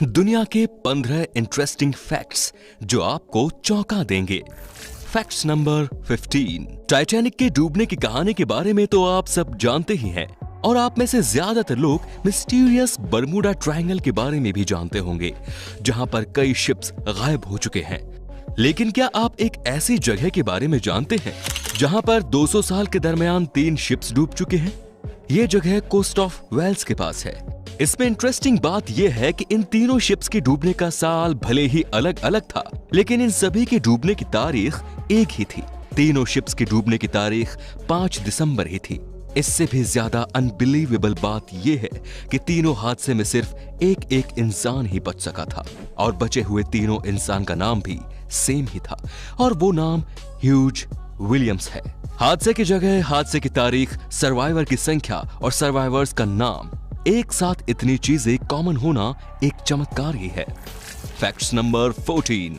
दुनिया के 15 interesting facts जो आपको चौंका देंगे। Facts number 15। टाइटैनिक के डूबने की कहानी के बारे में तो आप सब जानते ही हैं और आप में से ज्यादातर लोग मिस्टीरियस बर्मुडा ट्रायंगल के बारे में भी जानते होंगे, जहां पर कई शिप्स गायब हो चुके हैं। लेकिन क्या आप एक ऐसी जगह के बारे में जानते हैं जहां पर 200 साल के दरमियान 3 शिप्स डूब चुके हैं? ये जगह कोस्ट ऑफ वेल्स के पास है। इसमें इंटरेस्टिंग बात यह है कि इन तीनों शिप्स के डूबने का साल भले ही अलग अलग था, लेकिन इन सभी के डूबने की तारीख एक ही थी। तीनों शिप्स के डूबने की तारीख 5 दिसंबर ही थी। इससे भी ज्यादा अनबिलीवेबल बात यह है कि तीनों हादसे में सिर्फ एक इंसान ही बच सका था और बचे हुए तीनों इंसान का नाम भी सेम ही था और वो नाम ह्यूज विलियम्स है। हादसे की जगह, हादसे की तारीख, सर्वाइवर की संख्या और सर्वाइवर्स का नाम, एक साथ इतनी चीजें कॉमन होना एक चमत्कार ही है। Facts number 14।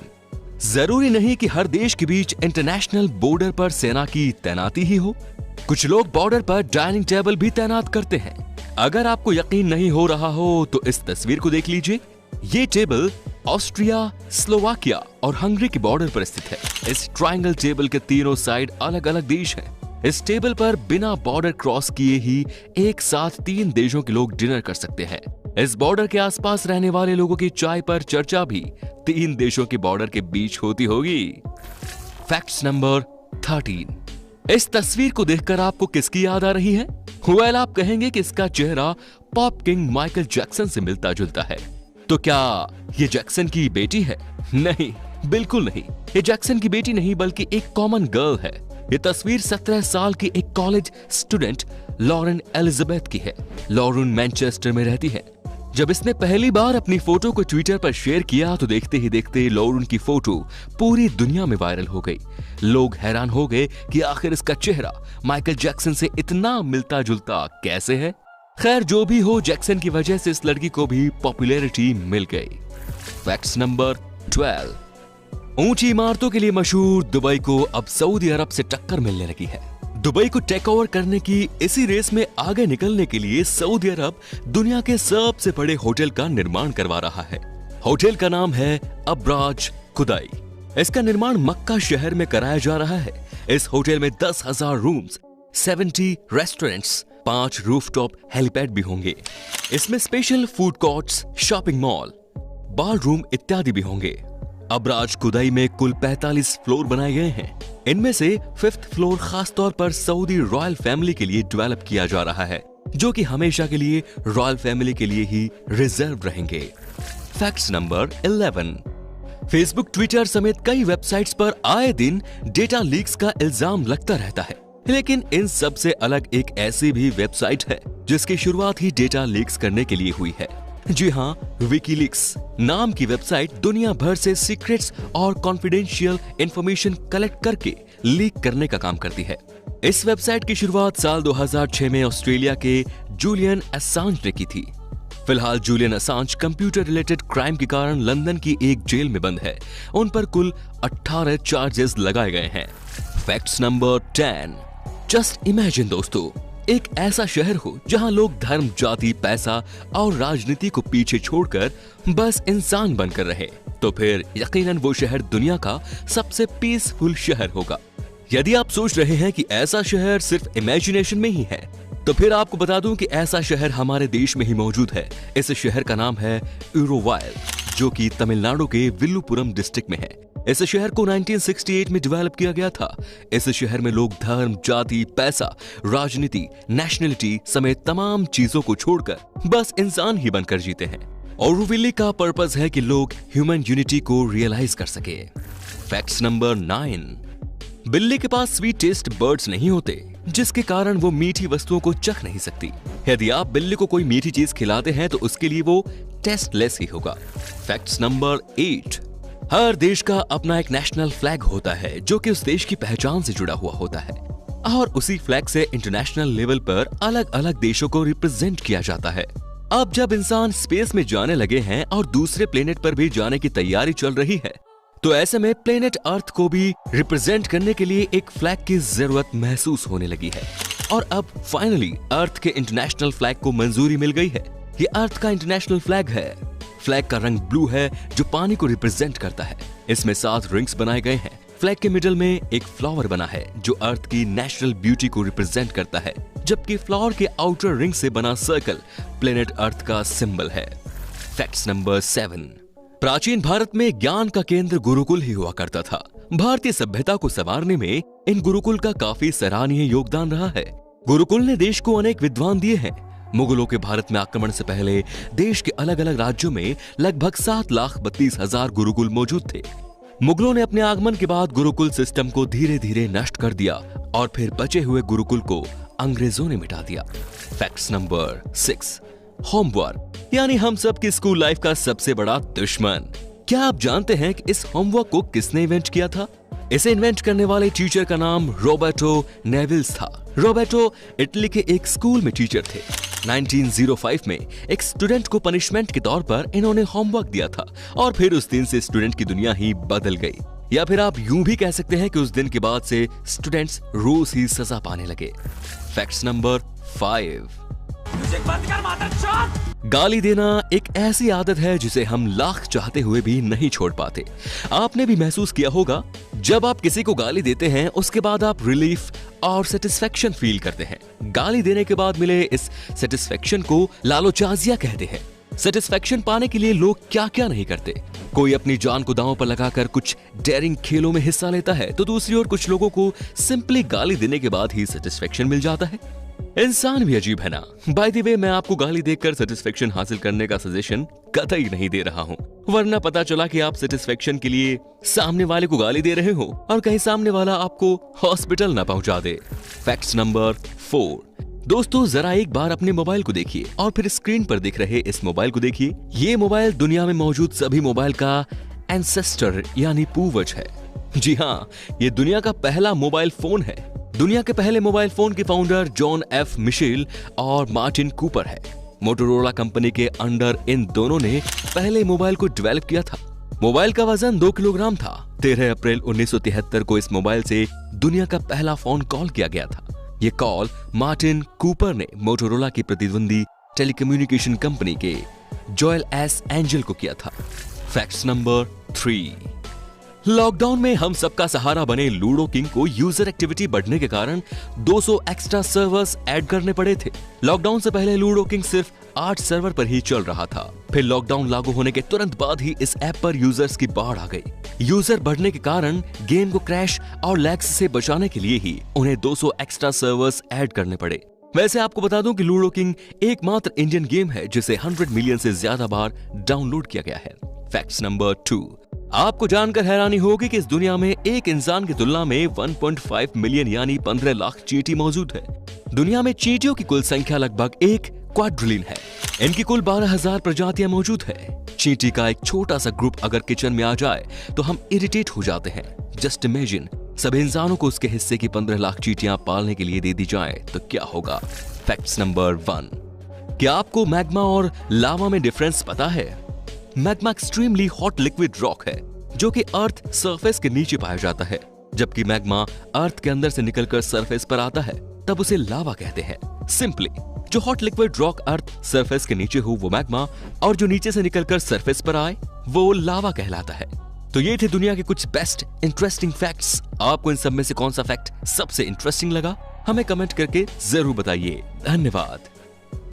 जरूरी नहीं कि हर देश के बीच इंटरनेशनल बॉर्डर पर सेना की तैनाती ही हो। कुछ लोग बॉर्डर पर डाइनिंग टेबल भी तैनात करते हैं। अगर आपको यकीन नहीं हो रहा हो तो इस तस्वीर को देख लीजिए। ये टेबल ऑस्ट्रिया, स्लोवाकिया और हंगरी के बॉर्डर पर स्थित है। इस ट्रायंगल टेबल के तीनों साइड अलग अलग देश हैं। इस टेबल पर बिना बॉर्डर क्रॉस किए ही एक साथ 3 देशों के लोग डिनर कर सकते हैं। इस बॉर्डर के आसपास रहने वाले लोगों की चाय पर चर्चा भी 3 देशों के बॉर्डर के बीच होती होगी। Facts number 13। इस तस्वीर को देखकर आपको किसकी याद आ रही है? वेल, आप कहेंगे कि इसका चेहरा पॉप किंग माइकल जैक्सन से मिलता जुलता है। तो क्या ये जैक्सन की बेटी है? नहीं, बिल्कुल नहीं। ये जैक्सन की बेटी नहीं बल्कि एक कॉमन गर्ल है। ये तस्वीर 17 साल की एक कॉलेज स्टूडेंट लॉरेन एलिजाबेथ की है। लॉरेन मैनचेस्टर में रहती है। जब इसने पहली बार अपनी फोटो को ट्विटर पर शेयर किया तो देखते ही देखते लॉरेन की फोटो पूरी दुनिया में वायरल हो गई। लोग हैरान हो गए कि आखिर इसका चेहरा माइकल जैक्सन से इतना मिलता जुलता कैसे है। खैर, जो भी हो, जैक्सन की वजह से इस लड़की को भी पॉपुलैरिटी मिल गई। Facts number 12। ऊंची इमारतों के लिए मशहूर दुबई को अब सऊदी अरब से टक्कर मिलने लगी है। दुबई को टेक ओवर करने की इसी रेस में आगे निकलने के लिए सऊदी अरब दुनिया के सबसे बड़े होटल का निर्माण करवा रहा है। होटल का नाम है अब्राज खुदाई। इसका निर्माण मक्का शहर में कराया जा रहा है। इस होटल में 10,000 रूम्स, 70 रेस्टोरेंट्स, 5 रूफटॉप हेलीपैड भी होंगे। इसमें special food courts, shopping mall, bar room इत्यादि भी होंगे। अब्राज खुदाई में कुल 45 फ्लोर बनाए गए हैं। इनमें से 5th फ्लोर खास तौर पर सऊदी रॉयल फैमिली के लिए डेवलप किया जा रहा है, जो कि हमेशा के लिए रॉयल फैमिली के लिए ही रिजर्व रहेंगे। Facts number 11। फेसबुक, ट्विटर समेत कई वेबसाइट्स पर आए दिन डेटा लीक्स का इल्जाम लगता रहता है, लेकिन इन सब से अलग एक ऐसी भी वेबसाइट है जिसकी शुरुआत ही डेटा लीक्स करने के लिए हुई है। जी हाँ, विकीलीक्स नाम की वेबसाइट दुनिया भर से सीक्रेट्स और कॉन्फिडेंशियल इंफॉर्मेशन कलेक्ट करके लीक करने का काम करती है। इस वेबसाइट की शुरुआत साल 2006 में ऑस्ट्रेलिया के जूलियन असांज ने की थी। फिलहाल Julian Assange computer related crime के कारण लंदन की एक जेल में बंद है। उन पर कुल 18 चार्जेस लगाए गए हैं। Facts number 10। जस्ट इमेजिन दोस्तों, एक ऐसा शहर हो जहां लोग धर्म, जाति, पैसा और राजनीति को पीछे छोड़कर बस इंसान बनकर रहे, तो फिर यकीनन वो शहर दुनिया का सबसे पीसफुल शहर होगा। यदि आप सोच रहे हैं कि ऐसा शहर सिर्फ इमेजिनेशन में ही है, तो फिर आपको बता दूं कि ऐसा शहर हमारे देश में ही मौजूद है। इस शहर का नाम है इरोवायल, जो कि तमिलनाडु के विल्लुपुरम डिस्ट्रिक्ट में है। इस शहर को 1968 में डेवलप किया गया था। इस शहर में लोग धर्म, जाति, पैसा, राजनीति, नेशनलिटी समेत तमाम चीजों को छोड़कर बस इंसान ही बनकर जीते हैं। ओरोविले का पर्पस है कि लोग ह्यूमन यूनिटी को रियलाइज कर सके। Facts number 9। बिल्ली के पास स्वीट टेस्ट बर्ड्स नहीं होते, जिसके कारण वो मीठी वस्तुओं को चख नहीं सकती। यदि आप बिल्ली को कोई मीठी चीज खिलाते हैं तो उसके लिए वो टेस्टलेस ही होगा। Facts number 8। हर देश का अपना एक नेशनल फ्लैग होता है जो कि उस देश की पहचान से जुड़ा हुआ होता है और उसी फ्लैग से इंटरनेशनल लेवल पर अलग अलग देशों को रिप्रेजेंट किया जाता है। अब जब इंसान स्पेस में जाने लगे हैं और दूसरे प्लेनेट पर भी जाने की तैयारी चल रही है, तो ऐसे में प्लेनेट अर्थ को भी रिप्रेजेंट करने के लिए एक फ्लैग की जरूरत महसूस होने लगी है और अब फाइनली अर्थ के इंटरनेशनल फ्लैग को मंजूरी मिल गई है। ये अर्थ का इंटरनेशनल फ्लैग है। फ्लैग का रंग ब्लू है जो पानी को रिप्रेजेंट करता है। इसमें 7 रिंग्स बनाए गए हैं। फ्लैग के मिडल में एक फ्लावर बना है जो अर्थ की नेचुरल ब्यूटी को रिप्रेजेंट करता है, जबकि फ्लावर के आउटर रिंग से बना सर्कल प्लेनेट अर्थ का सिंबल है। Facts number 7। प्राचीन भारत में ज्ञान का केंद्र गुरुकुल ही हुआ करता था। भारतीय सभ्यता को संवारने में इन गुरुकुल का काफी सराहनीय योगदान रहा है। गुरुकुल ने देश को अनेक विद्वान दिए हैं। मुगलों के भारत में आक्रमण से पहले देश के अलग अलग राज्यों में लगभग 7,32,000 गुरुकुल मौजूद थे। मुगलों ने अपने आगमन के बाद गुरुकुल सिस्टम को धीरे धीरे नष्ट कर दिया और फिर बचे हुए गुरुकुल को अंग्रेजों ने मिटा दिया। Facts number 6। होमवर्क यानी हम सब की स्कूल लाइफ का सबसे बड़ा दुश्मन। क्या आप जानते हैं कि इस होमवर्क को किसने इन्वेंट किया था? इसे इन्वेंट करने वाले टीचर का नाम रॉबर्टो नेविल्स था। रॉबर्टो इटली के एक स्कूल में टीचर थे। 1905 में एक स्टूडेंट को पनिशमेंट के तौर पर इन्होंने होमवर्क दिया था और फिर उस दिन से स्टूडेंट की दुनिया ही बदल गई। या फिर आप यूं भी कह सकते हैं कि उस दिन के बाद से स्टूडेंट्स रोज ही सजा पाने लगे। Facts number 5। गाली देना एक ऐसी आदत है जिसे हम लाख चाहते हुए भी नहीं छोड़ पाते। आपने भी महसूस किया होगा, जब आप किसी को गाली देते हैं उसके बाद आप रिलीफ और सेटिस्फेक्शन फील करते हैं। गाली देने के बाद मिले इस सेटिस्फेक्शन को लालोचाजिया कहते हैं। सेटिस्फेक्शन पाने के लिए लोग क्या क्या नहीं करते। कोई अपनी जान को दांव पर लगाकर कुछ डेयरिंग खेलों में हिस्सा लेता है, तो दूसरी ओर कुछ लोगों को सिंपली गाली देने के बाद ही सेटिस्फेक्शन मिल जाता है। इंसान भी अजीब है ना। बाय द वे, मैं आपको गाली देकर सेटिस्फेक्शन हासिल करने का सजेशन कतई नहीं दे रहा हूँ, वरना पता चला कि आप सेटिस्फेक्शन के लिए सामने वाले को गाली दे रहे हो और कहीं सामने वाला आपको हॉस्पिटल ना पहुंचा दे। Facts number 4। दोस्तों, जरा एक बार अपने मोबाइल को देखिए और फिर स्क्रीन पर दिख रहे इस मोबाइल को देखिए। ये मोबाइल दुनिया में मौजूद सभी मोबाइल का एंसेस्टर यानी पूर्वज है। जी हाँ, ये दुनिया का पहला मोबाइल फोन है। दुनिया के पहले मोबाइल फोन के फाउंडर जॉन एफ मिशेल और मार्टिन कूपर है। मोटोरोला कंपनी के अंडर इन दोनों ने पहले मोबाइल को डेवलप किया था। मोबाइल का वजन 2 किलोग्राम था। 13 अप्रैल 1973 को इस मोबाइल से दुनिया का पहला फोन कॉल किया गया था। ये कॉल मार्टिन कूपर ने मोटोरोला की प्रतिद्वंदी टेलीकम्युनिकेशन कंपनी के जोएल एस एंजल को किया था। Facts number 3। लॉकडाउन में हम सबका सहारा बने लूडो किंग को यूजर एक्टिविटी बढ़ने के कारण 200 एक्स्ट्रा सर्वर्स ऐड करने पड़े थे। लॉकडाउन से पहले लूडो किंग सिर्फ 8 सर्वर पर ही चल रहा था। फिर लॉकडाउन लागू होने के तुरंत बाद ही इस ऐप पर यूजर्स की बाढ़ आ गई। यूजर बढ़ने के कारण गेम को क्रैश और लैग्स से बचाने के लिए ही उन्हें 200 एक्स्ट्रा सर्वर्स ऐड करने पड़े। वैसे आपको बता दूं कि लूडो किंग एकमात्र इंडियन गेम है जिसे 100 मिलियन से ज्यादा बार डाउनलोड किया गया है। Facts number 2। आपको जानकर हैरानी होगी कि इस दुनिया में एक इंसान की तुलना में 1.5 मिलियन यानी 15 लाख चींटी मौजूद है। दुनिया में चींटियों की कुल संख्या लगभग 1 क्वाड्रिलियन है। इनकी कुल 12,000 प्रजातियां मौजूद है। चींटी का एक छोटा सा ग्रुप अगर किचन में आ जाए तो हम इरिटेट हो जाते हैं। जस्ट इमेजिन, सभी इंसानों को उसके हिस्से की 15 लाख चींटियां पालने के लिए दे दी जाए तो क्या होगा। Facts number 1। क्या आपको मैग्मा और लावा में डिफरेंस पता है? Magma extremely hot liquid rock है जो कि अर्थ सरफेस के नीचे पाया जाता है, जबकि मैग्मा अर्थ के अंदर से निकलकर सरफेस पर आता है तब उसे लावा कहते हैं। सिंपली, जो hot liquid rock earth surface के नीचे हो वो मैग्मा, और जो नीचे से निकलकर सरफेस पर आए वो लावा कहलाता है। तो ये थे दुनिया के कुछ बेस्ट इंटरेस्टिंग फैक्ट्स। आपको इन सब में से कौन सा फैक्ट सबसे इंटरेस्टिंग लगा, हमें कमेंट करके जरूर बताइए। धन्यवाद।